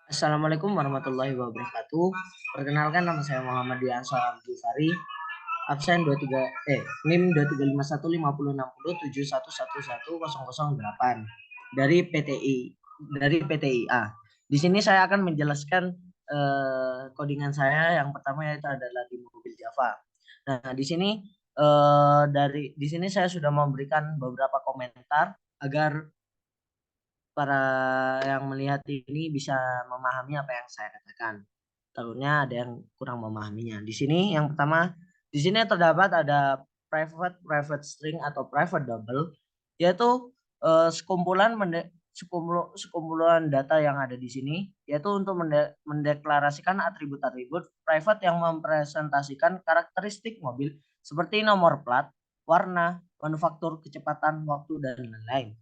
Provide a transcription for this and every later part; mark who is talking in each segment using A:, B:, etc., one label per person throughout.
A: Assalamualaikum warahmatullahi wabarakatuh. Perkenalkan, nama saya Muhammad Diansa Al-Ghifari, absen 23 NIM 23515070111108 dari PTIA. Di sini saya akan menjelaskan codingan saya. Yang pertama yaitu adalah di mobil Java. Nah, di sini di sini saya sudah memberikan beberapa komentar agar para yang melihat ini bisa memahami apa yang saya katakan. Tentunya ada yang kurang memahaminya. Di sini yang pertama, di sini terdapat ada private string atau private double, yaitu sekumpulan data yang ada di sini, yaitu untuk mendeklarasikan atribut-atribut private yang mempresentasikan karakteristik mobil seperti nomor plat, warna, manufaktur, kecepatan, waktu, dan lain-lain.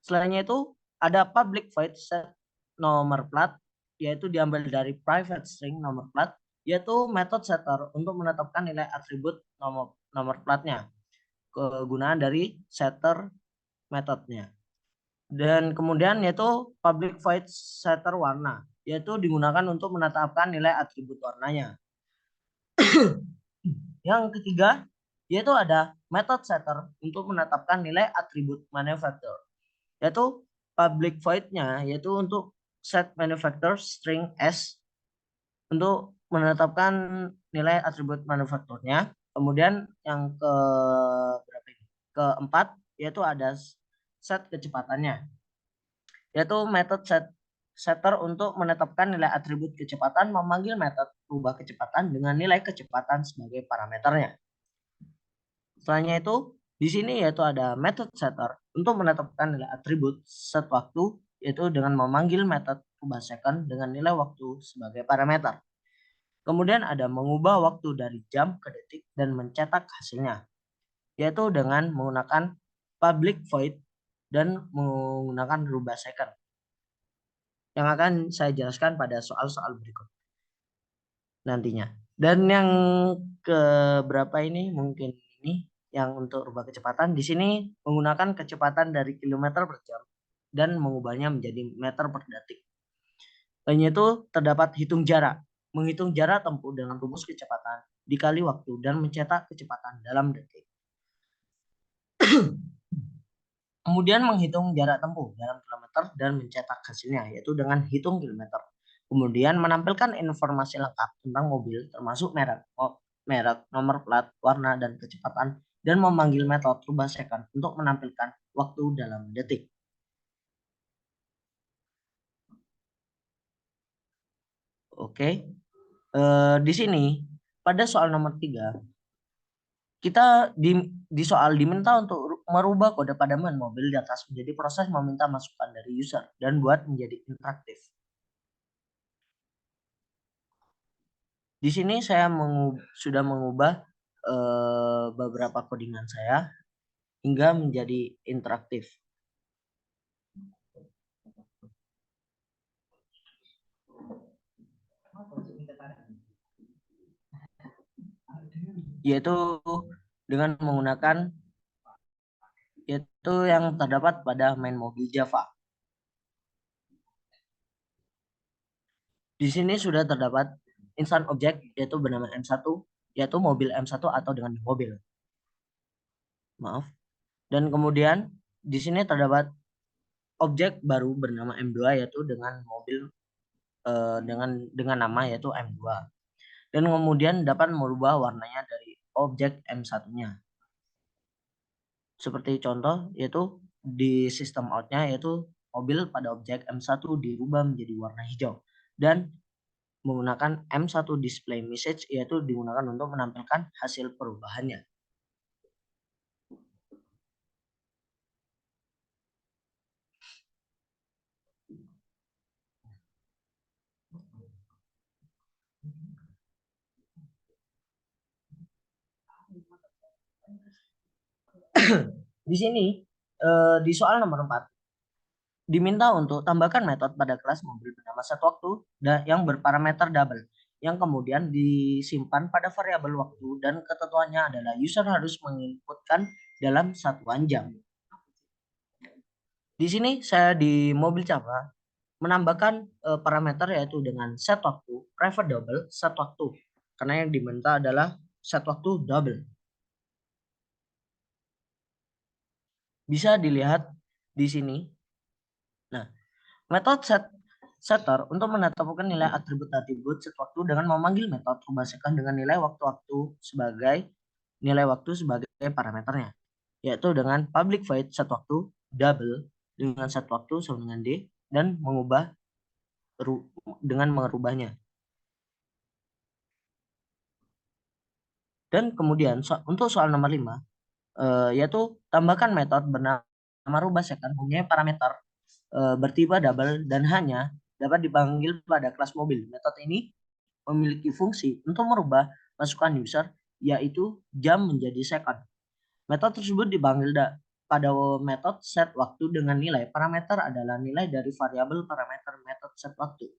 A: Selainnya itu ada public void set nomor plat, yaitu diambil dari private string nomor plat, yaitu method setter untuk menetapkan nilai atribut nomor platnya. Kegunaan dari setter metodenya. Dan kemudian yaitu public void setter warna, yaitu digunakan untuk menetapkan nilai atribut warnanya. Yang ketiga yaitu ada method setter untuk menetapkan nilai atribut manufacturer, yaitu public void-nya yaitu untuk set manufacturer string S untuk menetapkan nilai atribut manufakturnya. Kemudian yang keempat yaitu ada set kecepatannya, yaitu method setter untuk menetapkan nilai atribut kecepatan, memanggil metode rubah kecepatan dengan nilai kecepatan sebagai parameternya. Selanjutnya itu di sini yaitu ada method setter untuk menetapkan nilai atribut set waktu, yaitu dengan memanggil metode rubah second dengan nilai waktu sebagai parameter. Kemudian ada mengubah waktu dari jam ke detik dan mencetak hasilnya, yaitu dengan menggunakan public void dan menggunakan rubah second, yang akan saya jelaskan pada soal-soal berikut nantinya. Dan yang keberapa ini mungkin ini yang untuk rubah kecepatan, di sini menggunakan kecepatan dari kilometer per jam dan mengubahnya menjadi meter per detik. Lainnya itu terdapat hitung jarak, menghitung jarak tempuh dengan rumus kecepatan dikali waktu dan mencetak kecepatan dalam detik. Kemudian menghitung jarak tempuh dalam kilometer dan mencetak hasilnya, yaitu dengan hitung kilometer. Kemudian menampilkan informasi lengkap tentang mobil termasuk merek, nomor plat, warna, dan kecepatan, dan memanggil metode rubah second untuk menampilkan waktu dalam detik. Oke, di sini pada soal nomor 3 kita di soal diminta untuk merubah kode padanan mobil di atas menjadi proses meminta masukan dari user dan buat menjadi interaktif. Di sini saya sudah mengubah beberapa codingan saya hingga menjadi interaktif. Yaitu dengan menggunakan yaitu yang terdapat pada main mobil Java. Di sini sudah terdapat instance object yaitu bernama M1, yaitu mobil M1 atau dengan mobil. Maaf. Dan kemudian di sini terdapat objek baru bernama M2 yaitu dengan mobil dengan nama yaitu M2. Dan kemudian dapat merubah warnanya dari objek M1-nya. Seperti contoh yaitu di sistem out-nya yaitu mobil pada objek M1 dirubah menjadi warna hijau dan menggunakan M1 display message yaitu digunakan untuk menampilkan hasil perubahannya. Di sini di soal nomor 4 diminta untuk tambahkan metode pada kelas mobil bernama set waktu yang berparameter double yang kemudian disimpan pada variabel waktu dan ketentuannya adalah user harus menginputkan dalam satuan jam. Di sini saya di mobil Java menambahkan parameter yaitu dengan set waktu, private double, set waktu. Karena yang diminta adalah set waktu double. Bisa dilihat di sini. Nah, metode setter untuk menetapkan nilai atribut set waktu dengan memanggil metode rubah-second dengan nilai waktu-waktu sebagai parameternya, yaitu dengan public void set waktu double dengan set waktu sama dengan D dan dengan merubahnya. Dan kemudian untuk soal nomor 5 yaitu tambahkan metode bernama rubah second mempunyai parameter bertipe double dan hanya dapat dipanggil pada kelas mobil. Metode ini memiliki fungsi untuk merubah masukan user yaitu jam menjadi second. Metode tersebut dipanggil pada metode set waktu dengan nilai parameter adalah nilai dari variabel parameter metode set waktu.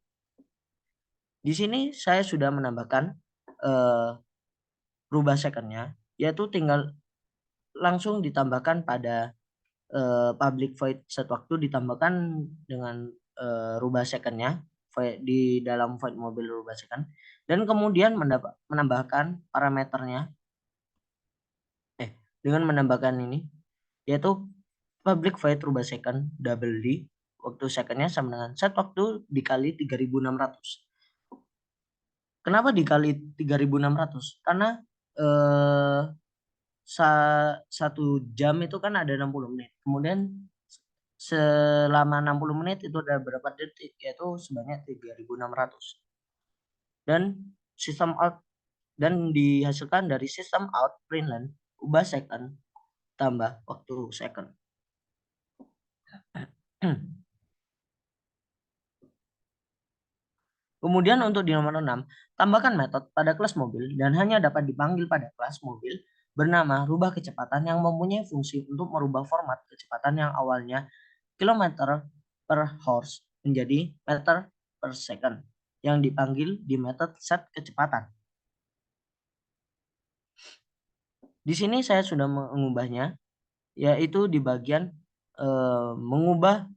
A: Di sini saya sudah menambahkan rubah secondnya, yaitu tinggal langsung ditambahkan pada public void set waktu ditambahkan dengan rubah secondnya di dalam void mobil rubah second dan kemudian menambahkan parameternya dengan menambahkan ini yaitu public void rubah second double D waktu secondnya sama dengan set waktu dikali 3600. Kenapa dikali 3600? Karena satu jam itu kan ada 60 menit. Kemudian selama 60 menit itu ada berapa detik, yaitu sebanyak 3600. Dan sistem out dan dihasilkan dari sistem out println ubah second tambah waktu second. Kemudian untuk di nomor 6, tambahkan metode pada kelas mobil dan hanya dapat dipanggil pada kelas mobil bernama rubah kecepatan yang mempunyai fungsi untuk merubah format kecepatan yang awalnya kilometer per horse menjadi meter per second yang dipanggil di metode set kecepatan. Di sini saya sudah mengubahnya, yaitu di bagian mengubah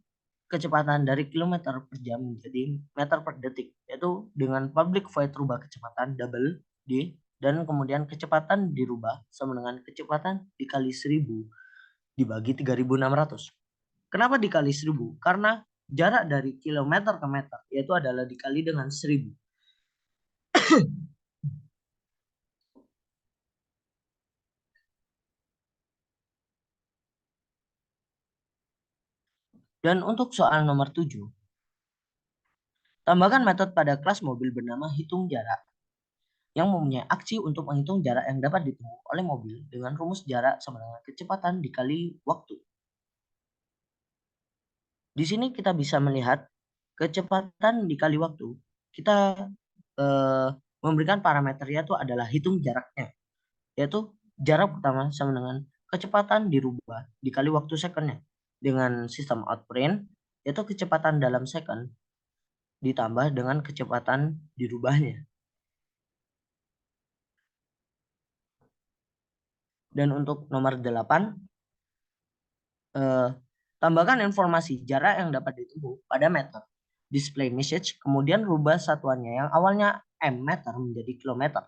A: kecepatan dari kilometer per jam menjadi meter per detik, yaitu dengan public void rubah kecepatan double D dan kemudian kecepatan dirubah sama dengan kecepatan dikali 1000 dibagi 3600. Kenapa dikali 1000? Karena jarak dari kilometer ke meter yaitu adalah dikali dengan 1000. Dan untuk soal nomor 7, tambahkan metode pada kelas mobil bernama hitung jarak yang mempunyai aksi untuk menghitung jarak yang dapat ditempuh oleh mobil dengan rumus jarak sama dengan kecepatan dikali waktu. Di sini kita bisa melihat kecepatan dikali waktu. Kita memberikan parameternya itu adalah hitung jaraknya, yaitu jarak pertama sama dengan kecepatan dirubah dikali waktu secondnya. Dengan sistem outprint, yaitu kecepatan dalam second ditambah dengan kecepatan dirubahnya. Dan untuk nomor 8, tambahkan informasi jarak yang dapat ditempuh pada metode display message, kemudian rubah satuannya yang awalnya m meter menjadi kilometer.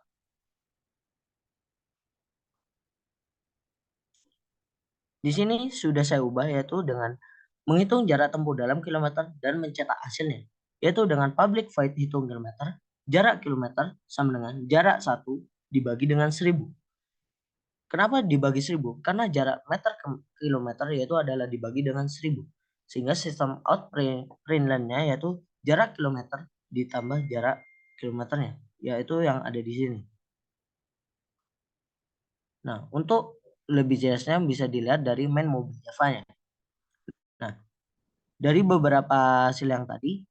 A: Di sini sudah saya ubah yaitu dengan menghitung jarak tempuh dalam kilometer dan mencetak hasilnya, yaitu dengan public void hitung kilometer, jarak kilometer sama dengan jarak 1 dibagi dengan 1000. Kenapa dibagi 1000? Karena jarak meter ke kilometer yaitu adalah dibagi dengan 1000. Sehingga sistem out println-nya yaitu jarak kilometer ditambah jarak kilometernya, yaitu yang ada di sini. Nah, untuk lebih jelasnya bisa dilihat dari main mobil Java-nya. Nah, dari beberapa hasil yang tadi,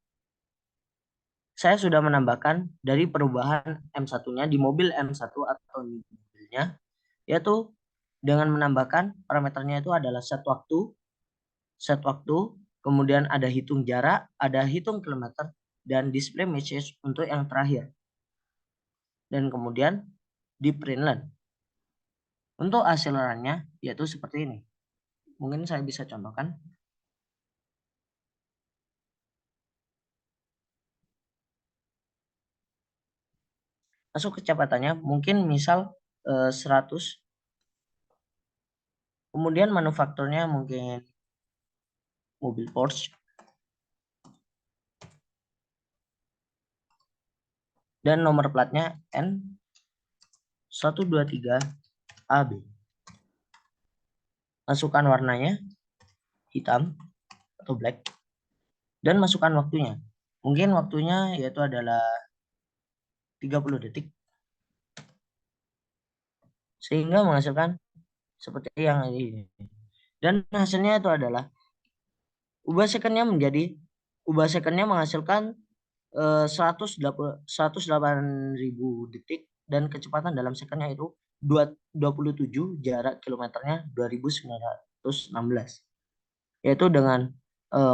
A: saya sudah menambahkan dari perubahan M1-nya di mobil M1 atau di mobilnya, yaitu dengan menambahkan parameternya itu adalah set waktu, kemudian ada hitung jarak, ada hitung kilometer, dan display message untuk yang terakhir. Dan kemudian di println. Untuk hasil runnya yaitu seperti ini. Mungkin saya bisa contohkan. Masuk kecepatannya mungkin misal 100. Kemudian manufakturnya mungkin mobil Porsche. Dan nomor platnya N123AB. Masukkan warnanya hitam atau black. Dan masukkan waktunya. Mungkin waktunya yaitu adalah 30 detik. Sehingga menghasilkan seperti yang ini. Dan hasilnya itu adalah ubah secondnya menghasilkan 108.000 detik dan kecepatan dalam secondnya itu 27, jarak kilometernya 2.916. Yaitu dengan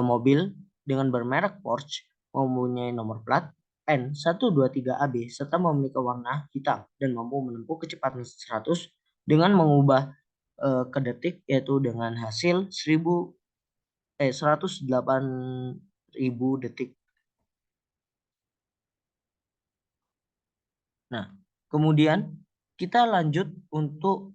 A: mobil dengan bermerek Porsche, mempunyai nomor plat N123AB serta memiliki warna hitam dan mampu menempuh kecepatan 100 dengan mengubah ke detik, yaitu dengan hasil 108.000 detik. Nah, kemudian kita lanjut untuk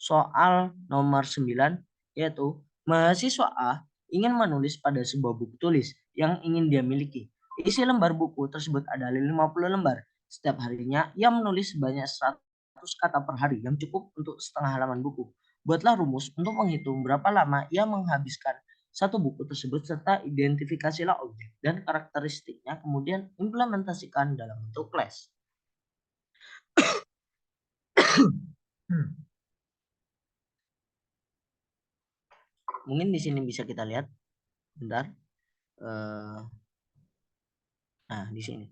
A: soal nomor 9, yaitu mahasiswa A ingin menulis pada sebuah buku tulis yang ingin dia miliki. Isi lembar buku tersebut adalah 50 lembar. Setiap harinya ia menulis sebanyak 100 kata per hari yang cukup untuk setengah halaman buku. Buatlah rumus untuk menghitung berapa lama ia menghabiskan satu buku tersebut serta identifikasilah objek dan karakteristiknya, kemudian implementasikan dalam bentuk kelas. Mungkin di sini bisa kita lihat, bentar. Nah, di sini.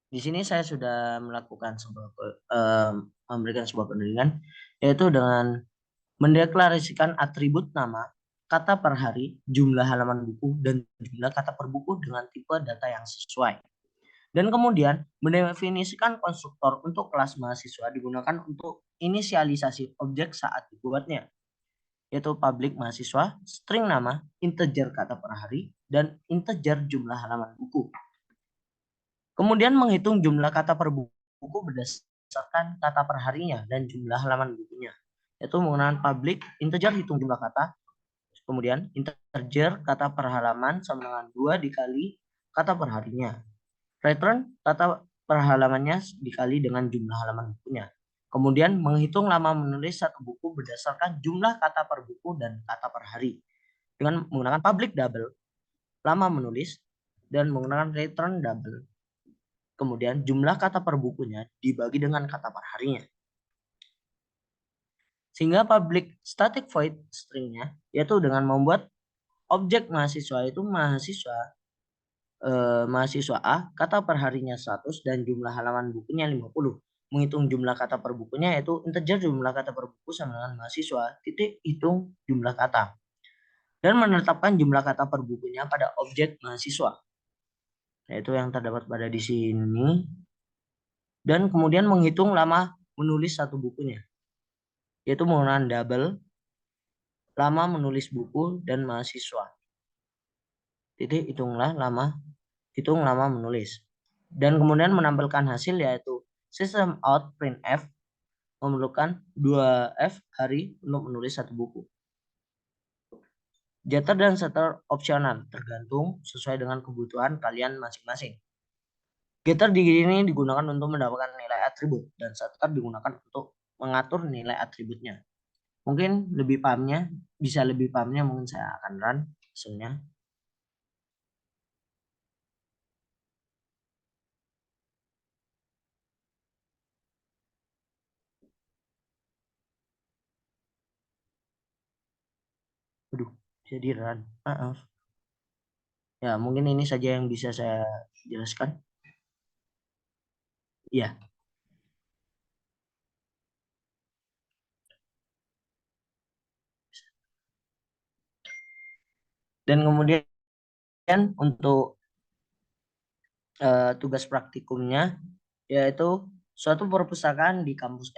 A: Di sini saya sudah melakukan memberikan sebuah penelitian, yaitu dengan mendeklarasikan atribut nama, kata per hari, jumlah halaman buku, dan jumlah kata per buku dengan tipe data yang sesuai. Dan kemudian mendefinisikan konstruktor untuk kelas mahasiswa digunakan untuk inisialisasi objek saat dibuatnya, yaitu public mahasiswa, string nama, integer kata per hari, dan integer jumlah halaman buku. Kemudian menghitung jumlah kata per buku berdasarkan kata per harinya dan jumlah halaman bukunya, yaitu menggunakan public integer hitung jumlah kata, kemudian integer kata per halaman sama dengan 2 dikali kata per harinya, return kata per halamannya dikali dengan jumlah halaman bukunya. Kemudian menghitung lama menulis satu buku berdasarkan jumlah kata per buku dan kata per hari dengan menggunakan public double lama menulis dan menggunakan return double. Kemudian jumlah kata per bukunya dibagi dengan kata per harinya. Sehingga public static void stringnya yaitu dengan membuat objek mahasiswa itu mahasiswa A, kata per harinya 100 dan jumlah halaman bukunya 50. Menghitung jumlah kata per bukunya yaitu integer jumlah kata per buku sama dengan mahasiswa titik hitung jumlah kata. Dan menetapkan jumlah kata per bukunya pada objek mahasiswa, yaitu yang terdapat pada di sini. Dan kemudian menghitung lama menulis satu bukunya, yaitu menggunakan double lama menulis buku dan mahasiswa. Titik hitung lama menulis. Dan kemudian menampilkan hasil yaitu system out printf memerlukan 2F hari untuk menulis satu buku. Getter dan setter opsional tergantung sesuai dengan kebutuhan kalian masing-masing. Getter di sini digunakan untuk mendapatkan nilai atribut dan setter digunakan untuk mengatur nilai atributnya. Mungkin lebih pahamnya mungkin saya akan run hasilnya. Aduh, jadi run. Maaf. Ya, mungkin ini saja yang bisa saya jelaskan. Ya. Dan kemudian untuk tugas praktikumnya yaitu suatu perpustakaan di kampus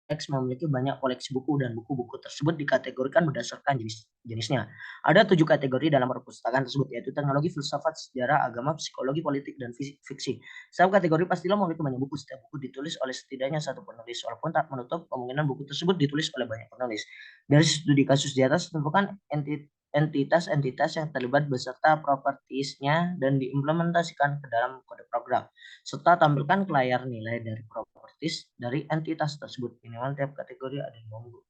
A: X memiliki banyak koleksi buku dan buku-buku tersebut dikategorikan berdasarkan jenisnya. Ada 7 kategori dalam perpustakaan tersebut, yaitu teknologi, filsafat, sejarah, agama, psikologi, politik, dan fiksi. Setiap kategori pastilah memiliki banyak buku. Setiap buku ditulis oleh setidaknya satu penulis, walaupun tak menutup kemungkinan buku tersebut ditulis oleh banyak penulis. Dari studi kasus di atas, tentukan entitas-entitas yang terlibat beserta propertiesnya dan diimplementasikan ke dalam kode program, serta tampilkan ke layar nilai dari properties dari entitas tersebut. Minimal tiap kategori ada 5 buku.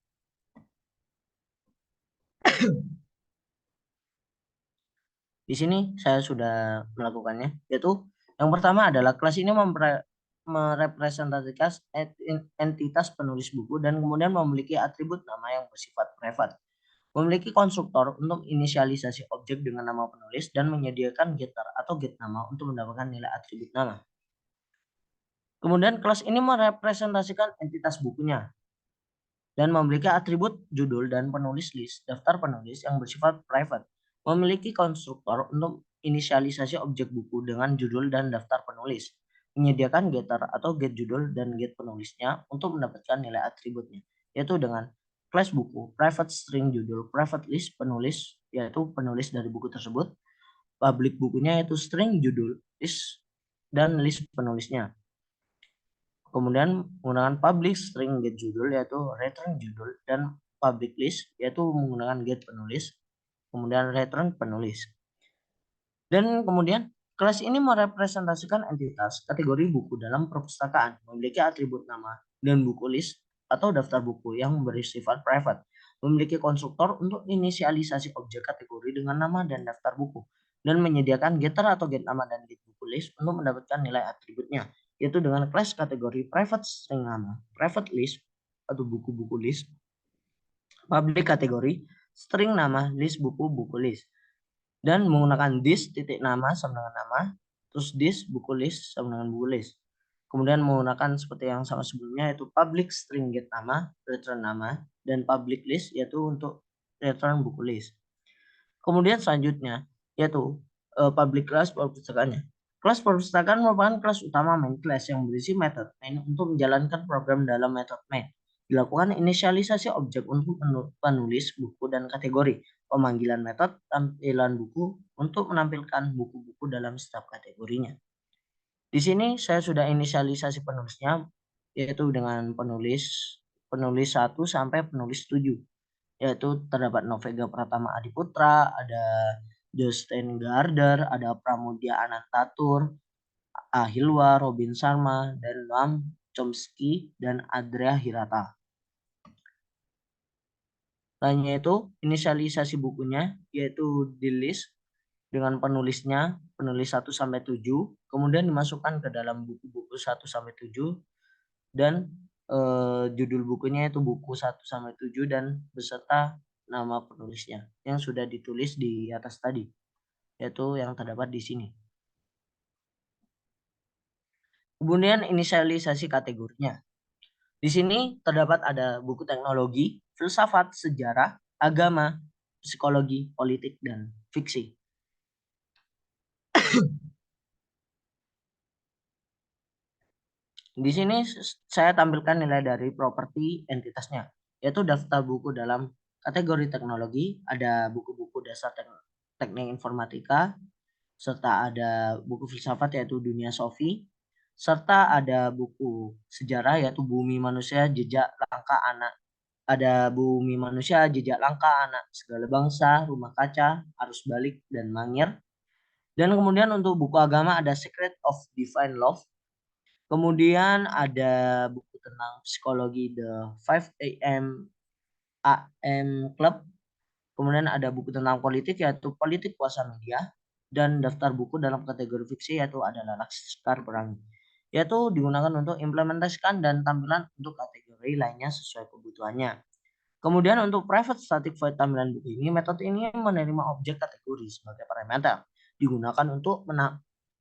A: Di sini saya sudah melakukannya, yaitu yang pertama adalah kelas ini merepresentasikan entitas penulis buku dan kemudian memiliki atribut nama yang bersifat private. Memiliki konstruktor untuk inisialisasi objek dengan nama penulis dan menyediakan getter atau get nama untuk mendapatkan nilai atribut nama. Kemudian kelas ini merepresentasikan entitas bukunya dan memiliki atribut judul dan penulis list, daftar penulis yang bersifat private. Memiliki konstruktor untuk inisialisasi objek buku dengan judul dan daftar penulis. Menyediakan getter atau get judul dan get penulisnya untuk mendapatkan nilai atributnya, yaitu dengan class buku, private string judul, private list penulis, yaitu penulis dari buku tersebut, public bukunya yaitu string judul, list, dan list penulisnya. Kemudian menggunakan public string get judul yaitu return judul, dan public list yaitu menggunakan get penulis, kemudian return penulis. Dan kemudian kelas ini merepresentasikan entitas kategori buku dalam perpustakaan, memiliki atribut nama dan buku list atau daftar buku yang bersifat private, memiliki konstruktor untuk inisialisasi objek kategori dengan nama dan daftar buku, dan menyediakan getter atau get nama dan get buku list untuk mendapatkan nilai atributnya, yaitu dengan kelas kategori private string nama, private list atau buku-buku list, public kategori string nama, list buku-buku list, dan menggunakan this titik nama sama dengan nama, terus this buku list sama dengan buku list. Kemudian menggunakan seperti yang sama sebelumnya, yaitu public string get nama, return nama, dan public list yaitu untuk return buku list. Kemudian selanjutnya yaitu public class perpustakaannya. Kelas perpustakaan merupakan kelas utama main class yang berisi method main untuk menjalankan program dalam method main. Dilakukan inisialisasi objek untuk penulis buku dan kategori, pemanggilan metode, tampilan buku untuk menampilkan buku-buku dalam setiap kategorinya. Di sini saya sudah inisialisasi penulisnya, yaitu dengan penulis 1 sampai penulis 7. Yaitu terdapat Novega Pratama Adiputra, ada Justin Gardner, ada Pramudia Anantatur, Ahilwa, Robin Sharma, dan Noam Chomsky, dan Andrea Hirata. Lainnya itu inisialisasi bukunya, yaitu di list dengan penulisnya, penulis 1 sampai 7, kemudian dimasukkan ke dalam buku-buku 1 sampai 7, dan judul bukunya itu buku 1 sampai 7 dan beserta nama penulisnya yang sudah ditulis di atas tadi, yaitu yang terdapat di sini. Kemudian inisialisasi kategorinya. Di sini terdapat ada buku teknologi, filsafat, sejarah, agama, psikologi, politik, dan fiksi. Di sini saya tampilkan nilai dari properti entitasnya, yaitu daftar buku dalam kategori teknologi, ada buku-buku dasar teknik informatika, serta ada buku filsafat yaitu Dunia Sofi, serta ada buku sejarah yaitu Bumi Manusia Jejak Langkah Anak, ada Bumi Manusia Jejak Langkah Anak Segala Bangsa, Rumah Kaca, Arus Balik, dan Mangir. Dan kemudian untuk buku agama ada Secret of Divine Love. Kemudian ada buku tentang psikologi The 5 AM Club. Kemudian ada buku tentang politik yaitu Politik Kuasa Media, dan daftar buku dalam kategori fiksi yaitu adalah Laskar Pelangi, yaitu digunakan untuk implementasikan dan tampilan untuk kategori lainnya sesuai kebutuhannya. Kemudian untuk private static void tampilan buku ini, metode ini menerima objek kategori sebagai parameter, digunakan untuk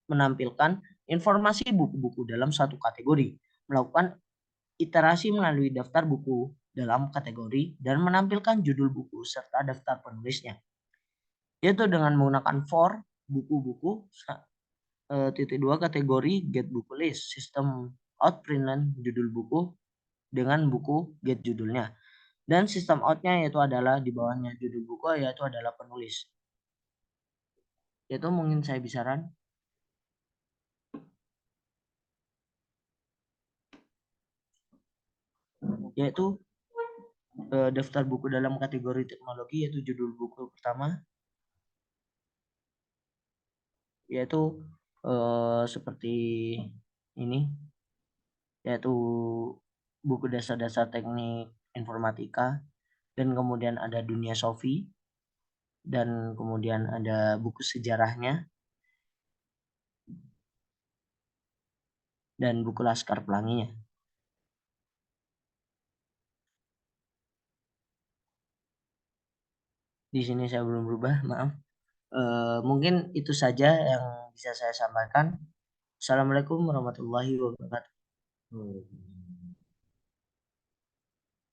A: menampilkan informasi buku-buku dalam satu kategori, melakukan iterasi melalui daftar buku dalam kategori, dan menampilkan judul buku serta daftar penulisnya, yaitu dengan menggunakan for buku-buku -2 kategori get buku list, sistem outprint judul buku, dengan buku get judulnya. Dan sistem outnya yaitu adalah di bawahnya judul buku yaitu adalah penulis. Itu mungkin saya bisaran. Yaitu daftar buku dalam kategori teknologi yaitu judul buku pertama yaitu seperti ini yaitu buku dasar-dasar teknik informatika, dan kemudian ada dunia Sofi, dan kemudian ada buku sejarahnya, dan buku Laskar Pelanginya. Di sini saya belum berubah, maaf. Mungkin itu saja yang bisa saya sampaikan. Assalamualaikum warahmatullahi wabarakatuh.